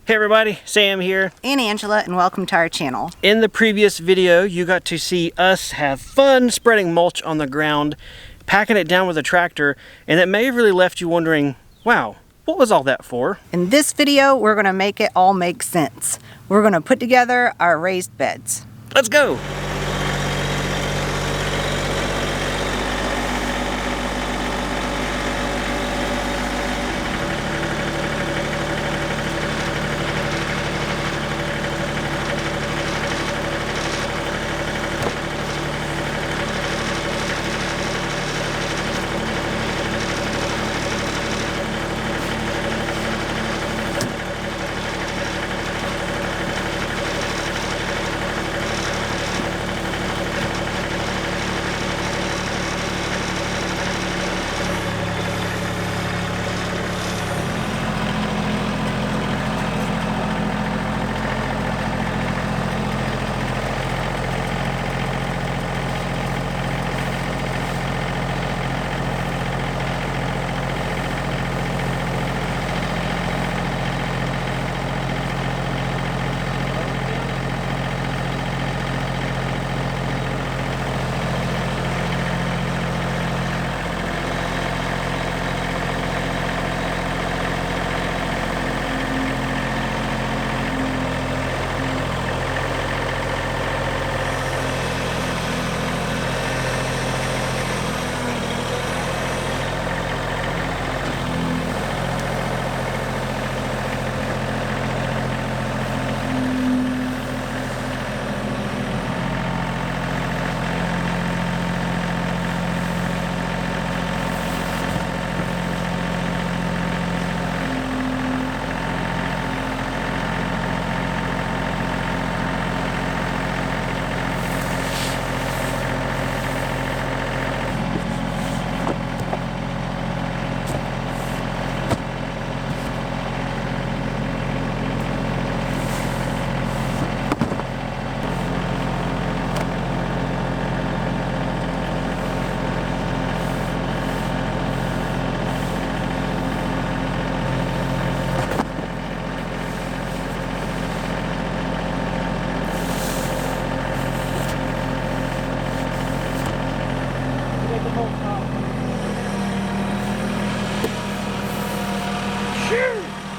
Hey everybody, Sam here. And Angela, and welcome to our channel. In the previous video, you got to see us have fun spreading mulch on the ground, packing it down with a tractor, and that may have really left you wondering, wow, what was all that for? In this video, we're gonna make it all make sense. We're gonna put together our raised beds. Let's go!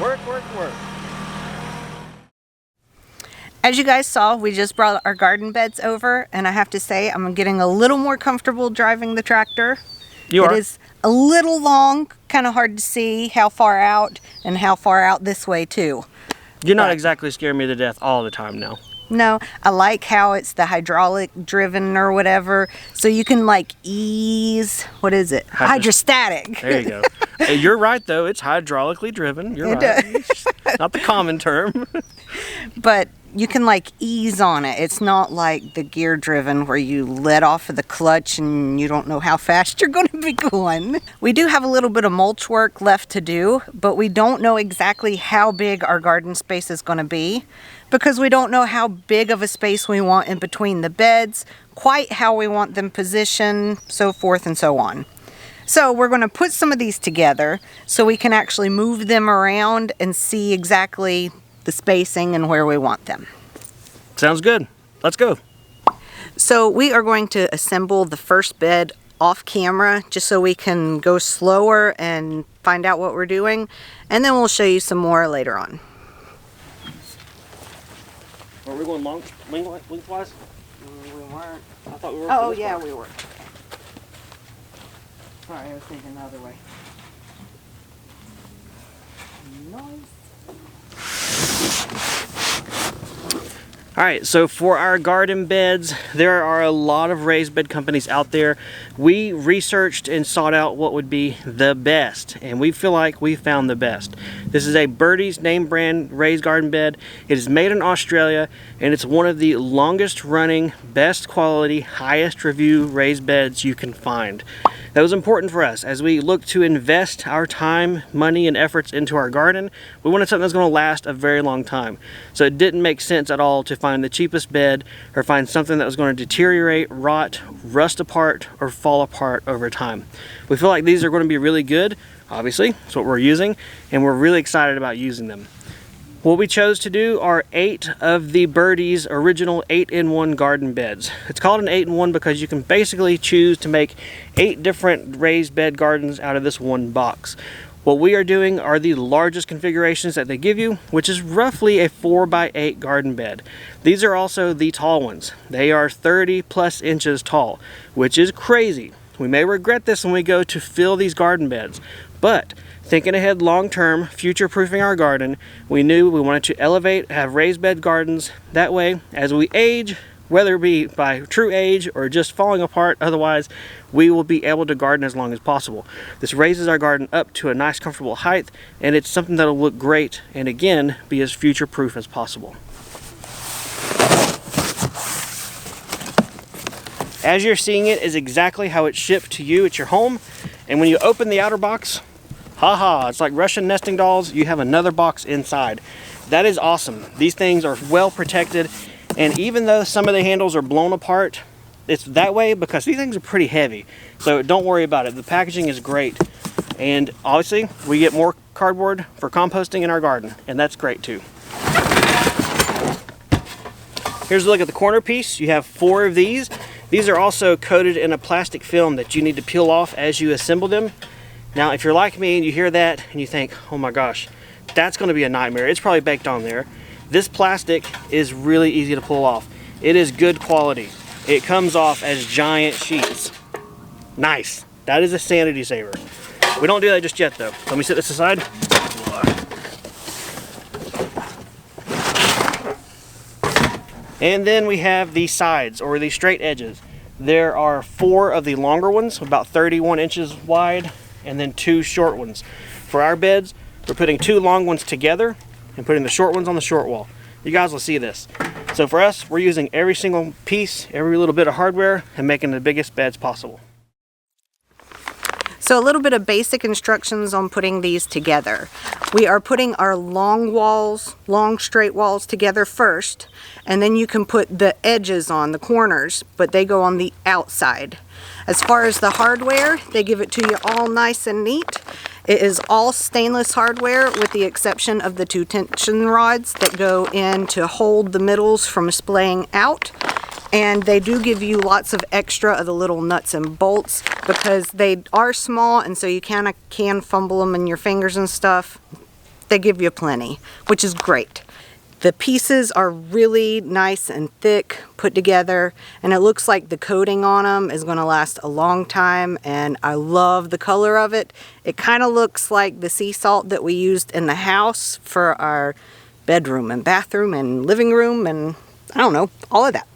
Work. As you guys saw, we just brought our garden beds over, and I have to say, I'm getting a little more comfortable driving the tractor. You are? It is a little long, kind of hard to see how far out, and how far out this way too. You're not exactly scaring me to death all the time now. No, I like how it's the hydraulic driven or whatever, so you can like ease, what is it? Hydrostatic. There you go. Hey, you're right though, it's hydraulically driven. You're right. Not the common term. But you can like ease on it. It's not like the gear driven where you let off of the clutch and you don't know how fast you're going to be going. We do have a little bit of mulch work left to do, but we don't know exactly how big our garden space is going to be because we don't know how big of a space we want in between the beds, quite how we want them positioned, so forth and so on. So we're going to put some of these together so we can actually move them around and see exactly the spacing and where we want them. Sounds good. Let's go. So we are going to assemble the first bed off camera just so we can go slower and find out what we're doing, and then we'll show you some more later on. Are we going lengthwise? We weren't. I thought we were. Oh yeah, we were. Sorry, I was thinking the other way. Nice. Alright, so for our garden beds, there are a lot of raised bed companies out there. We researched and sought out what would be the best, and we feel like we found the best. This is a Birdies name brand raised garden bed. It is made in Australia, and it's one of the longest running, best quality, highest review raised beds you can find. That was important for us as we look to invest our time, money, and efforts into our garden. We wanted something that's going to last a very long time. So it didn't make sense at all to find the cheapest bed or find something that was going to deteriorate, rot, rust apart, or fall apart over time. We feel like these are going to be really good. Obviously, that's what we're using, and we're really excited about using them. What we chose to do are 8 of the Birdies original 8-in-1 garden beds. It's called an 8-in-1 because you can basically choose to make 8 different raised bed gardens out of this one box. What we are doing are the largest configurations that they give you, which is roughly a 4x8 garden bed. These are also the tall ones. They are 30+ inches tall, which is crazy. We may regret this when we go to fill these garden beds, but thinking ahead long term, future-proofing our garden, we knew we wanted to elevate, have raised bed gardens. That way, as we age, whether it be by true age or just falling apart otherwise, we will be able to garden as long as possible. This raises our garden up to a nice comfortable height, and it's something that'll look great and again be as future-proof as possible. As you're seeing it is exactly how it's shipped to you at your home, and when you open the outer box, haha, it's like Russian nesting dolls. You have another box inside. That is awesome. These things are well protected, and even though some of the handles are blown apart, it's that way because these things are pretty heavy. So don't worry about it. The packaging is great, and obviously we get more cardboard for composting in our garden, and that's great too. Here's a look at the corner piece. You have 4 of these. These are also coated in a plastic film that you need to peel off as you assemble them. Now, if you're like me and you hear that and you think, oh my gosh, that's going to be a nightmare. It's probably baked on there. This plastic is really easy to pull off. It is good quality. It comes off as giant sheets. Nice. That is a sanity saver. We don't do that just yet though. Let me set this aside. And then we have the sides, or the straight edges. There are 4 of the longer ones, about 31 inches wide, and then 2 short ones. For our beds, we're putting 2 long ones together and putting the short ones on the short wall. You guys will see this. So for us, we're using every single piece, every little bit of hardware, and making the biggest beds possible. So a little bit of basic instructions on putting these together. We are putting our long walls, long straight walls together first, and then you can put the edges on, the corners, but they go on the outside. As far as the hardware, they give it to you all nice and neat. It is all stainless hardware with the exception of the 2 tension rods that go in to hold the middles from splaying out. And they do give you lots of extra of the little nuts and bolts because they are small, and so you kind of can fumble them in your fingers and stuff. They give you plenty, which is great. The pieces are really nice and thick put together, and it looks like the coating on them is going to last a long time, and I love the color of it. It kind of looks like the sea salt that we used in the house for our bedroom and bathroom and living room, and I don't know, all of that.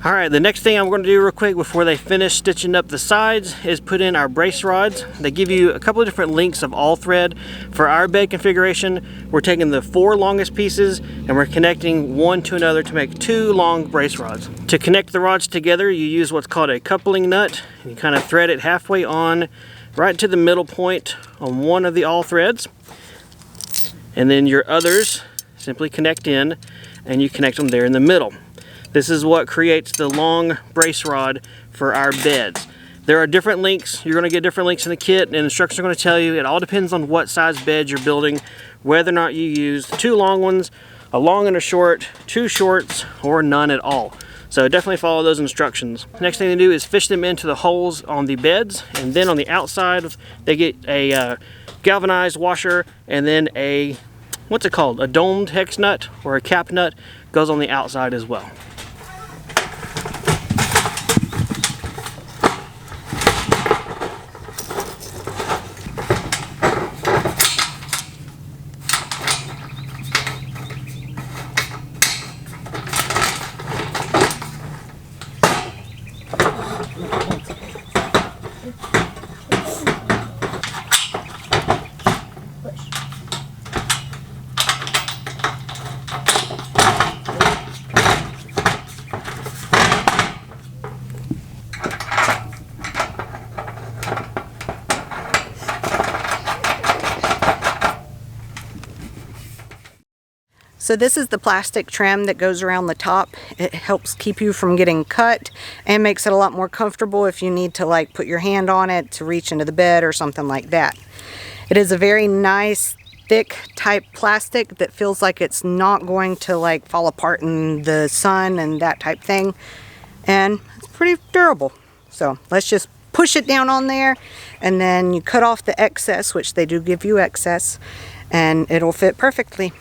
Alright, the next thing I'm going to do real quick before they finish stitching up the sides is put in our brace rods. They give you a couple of different lengths of all thread. For our bed configuration, we're taking the 4 longest pieces and we're connecting one to another to make 2 long brace rods. To connect the rods together, you use what's called a coupling nut. You kind of thread it halfway on, right to the middle point on one of the all threads. And then your others simply connect in, and you connect them there in the middle. This is what creates the long brace rod for our beds. There are different lengths. You're going to get different lengths in the kit, and instructions are going to tell you. It all depends on what size bed you're building, whether or not you use 2 long ones, a long and a short, 2 shorts, or none at all. So definitely follow those instructions. Next thing to do is fish them into the holes on the beds, and then on the outside they get a galvanized washer, and then a, what's it called, a domed hex nut or a cap nut goes on the outside as well. So this is the plastic trim that goes around the top. It helps keep you from getting cut and makes it a lot more comfortable if you need to like put your hand on it to reach into the bed or something like that. It is a very nice thick type plastic that feels like it's not going to like fall apart in the sun and that type thing. And it's pretty durable. So let's just push it down on there, and then you cut off the excess, which they do give you excess, and it'll fit perfectly.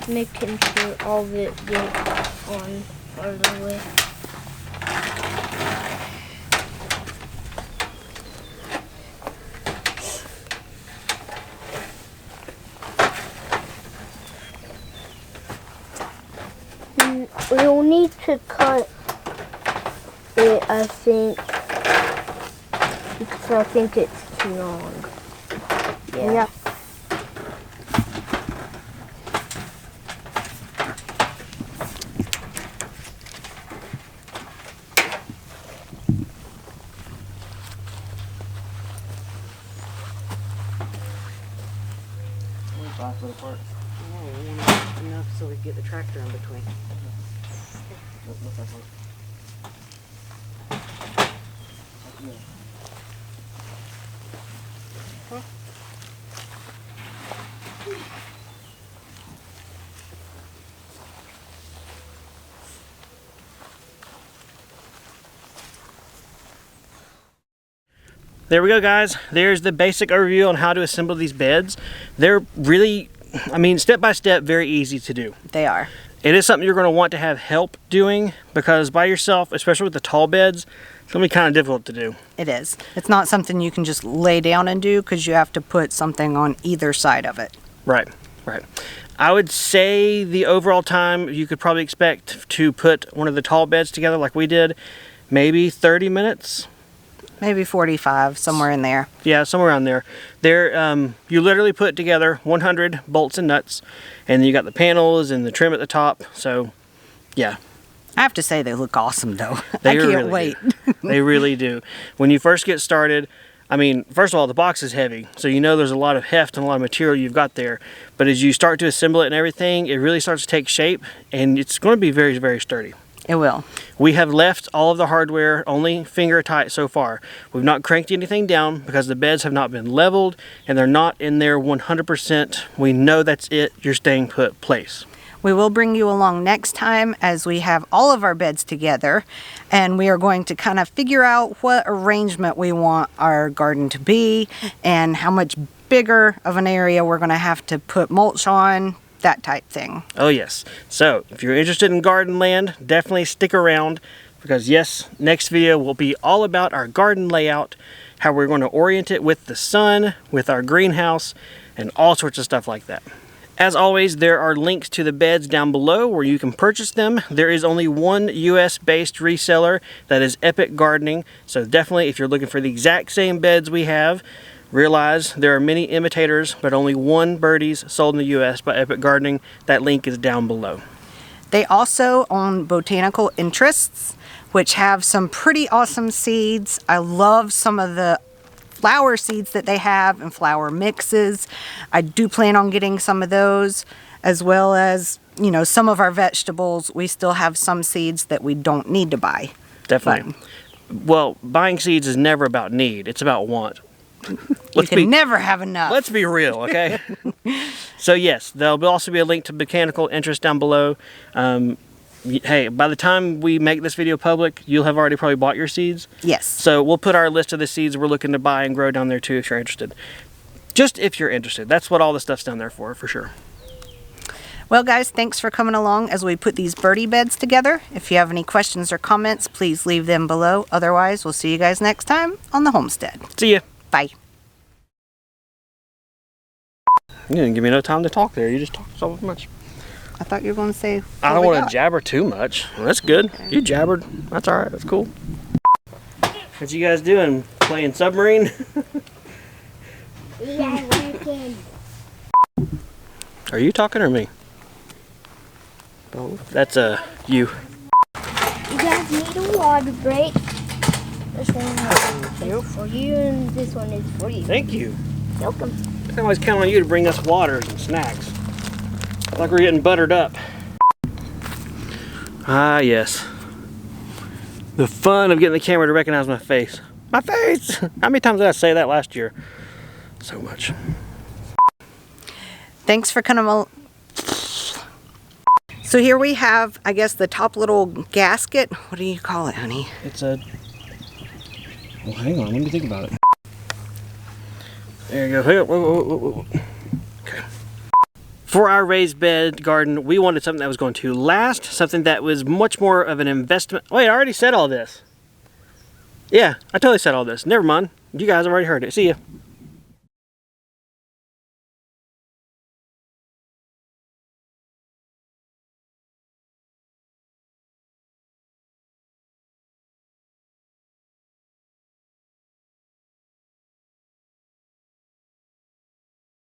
Making sure all of it gets on part of the way. We'll need to cut it, I think, because I think it's too long. Yeah. Yep. Apart. No, we want enough so we can get the tractor in between. Huh? There we go, guys. There's the basic overview on how to assemble these beds. They're really, I mean, step by step, very easy to do. They are. It is something you're going to want to have help doing, because by yourself, especially with the tall beds, it's going to be kind of difficult to do. It is. It's not something you can just lay down and do, because you have to put something on either side of it. Right, right. I would say the overall time you could probably expect to put one of the tall beds together like we did, maybe 30 minutes. Maybe 45, somewhere in there. Yeah, somewhere around there. You literally put together 100 bolts and nuts, and then you got the panels and the trim at the top. So, yeah. I have to say they look awesome, though. They I can't really wait. They really do. When you first get started, I mean, first of all, the box is heavy, so you know there's a lot of heft and a lot of material you've got there. But as you start to assemble it and everything, it really starts to take shape, and it's going to be very, very sturdy. It will. We have left all of the hardware only finger tight so far. We've not cranked anything down because the beds have not been leveled and they're not in their 100%. We know that's it, you're staying put place. We will bring you along next time as we have all of our beds together, and we are going to kind of figure out what arrangement we want our garden to be and how much bigger of an area we're going to have to put mulch on, that type thing. Oh yes. So if you're interested in garden land, definitely stick around, because yes, next video will be all about our garden layout, how we're going to orient it with the sun, with our greenhouse, and all sorts of stuff like that. As always, there are links to the beds down below where you can purchase them. There is only one US based reseller, that is epicgardening. So definitely, if you're looking for the exact same beds we have, realize there are many imitators, but only one Birdies sold in the US by epicgardening. That link is down below. They also own Botanical interests, which have some pretty awesome seeds. I love some of the flower seeds that they have and flower mixes. I do plan on getting some of those, as well as, you know, some of our vegetables. We still have some seeds that we don't need to buy. Definitely. Well, buying seeds is never about need, it's about want. You can never have enough. Let's be real, okay? So yes, there'll also be a link to Botanical interest down below. Hey, by the time we make this video public, you'll have already probably bought your seeds. Yes. So we'll put our list of the seeds we're looking to buy and grow down there too if you're interested. Just if you're interested. That's what all the stuff's down there for sure. Well, guys, thanks for coming along as we put these birdie beds together. If you have any questions or comments, please leave them below. Otherwise, we'll see you guys next time on the homestead. See ya. Bye. You didn't give me no time to talk there. You just talked so much. I thought you were going to say... I don't want to jabber too much. Well, that's good. Okay. You jabbered. That's all right. That's cool. What you guys doing? Playing submarine? Yeah, working. Are you talking or me? Oh, that's you. You guys need a water break. This one is for you, and this one is for you. Thank you. Welcome. I can always count on you to bring us waters and snacks. Like we're getting buttered up. Ah, yes. The fun of getting the camera to recognize my face. My face! How many times did I say that last year? So much. Thanks for coming. So here we have, I guess, the top little gasket. What do you call it, honey? It's a... Well, hang on. Let me think about it. There you go. Hey, whoa. Okay. For our raised bed garden, we wanted something that was going to last, something that was much more of an investment. Wait, I already said all this. Yeah, I totally said all this. Never mind. You guys have already heard it. See ya.